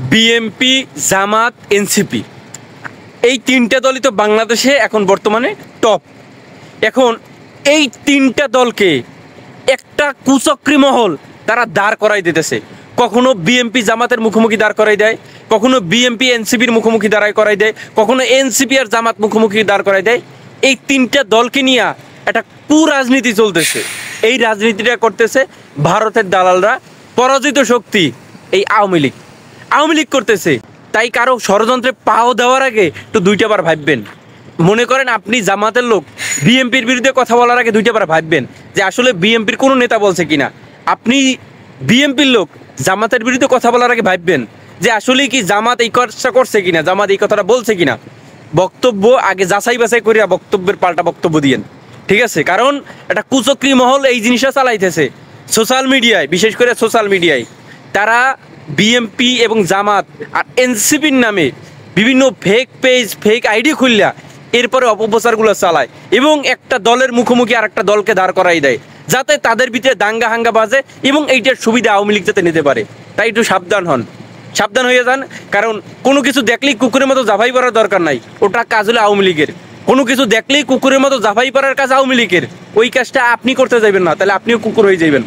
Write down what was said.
BNP, জামাত, NCP এই তিনটা দলই তো বাংলাদেশে এখন বর্তমানে টপ। এখন এই তিনটা দলকে একটা কুচক্রী মহল তারা দাঁড় করাই দিতেছে। কখনো বিএনপি জামাতের মুখোমুখি দাঁড় করাই দেয়, কখনো বিএনপি এনসিপির মুখোমুখি দাঁড়ায় করাই দেয়, কখনো এনসিপি আর জামাত মুখোমুখি দাঁড় করাই দেয়। এই তিনটা দলকে নিয়ে একটা কুরাজনীতি চলতেছে। এই রাজনীতিটা করতেছে ভারতের দালালরা, পরাজিত শক্তি এই আওয়ামী লীগ করতেছে। তাই কারো ষড়যন্ত্রে পাও দেওয়ার আগে একটু দুইটা বার ভাববেন। মনে করেন আপনি জামাতের লোক, বিএনপির বিরুদ্ধে কথা বলার আগে দুইটা বার ভাববেন যে আসলে বিএনপির কোনো নেতা বলছে কিনা। আপনি বিএনপির লোক, জামাতের বিরুদ্ধে কথা বলার আগে ভাববেন যে আসলে কি জামাত এই কাজটা করছে কিনা, জামাত এই কথাটা বলছে কিনা। বক্তব্য আগে যাচাই বাছাই করিয়া বক্তব্যের পাল্টা বক্তব্য দিয়েন, ঠিক আছে? কারণ একটা কুচক্রী মহল এই জিনিসটা চালাইতেছে সোশ্যাল মিডিয়ায়, বিশেষ করে সোশ্যাল মিডিয়ায়। তারা বিএনপি এবং জামাত আর এনসিপির নামে বিভিন্ন ফেক পেজ, ফেক আইডি খুললা এরপরে অপপ্রচারগুলো চালায় এবং একটা দলের মুখোমুখি আর একটা দলকে দাঁড় করাই দেয়, যাতে তাদের ভিতরে দাঙ্গা হাঙ্গা বাজে এবং এইটার সুবিধা আওয়ামী লীগ যাতে নিতে পারে। তাই একটু সাবধান হয়ে যান। কারণ কোনো কিছু দেখলেই কুকুরের মতো জাফাই পড়ার দরকার নাই, ওটা কাজ হলো আওয়ামী লীগের। কোনো কিছু দেখলেই কুকুরের মতো জাফাই পড়ার কাজ আওয়ামী লীগের, ওই কাজটা আপনি করতে যাবেন না, তাহলে আপনিও কুকুর হয়ে যাবেন।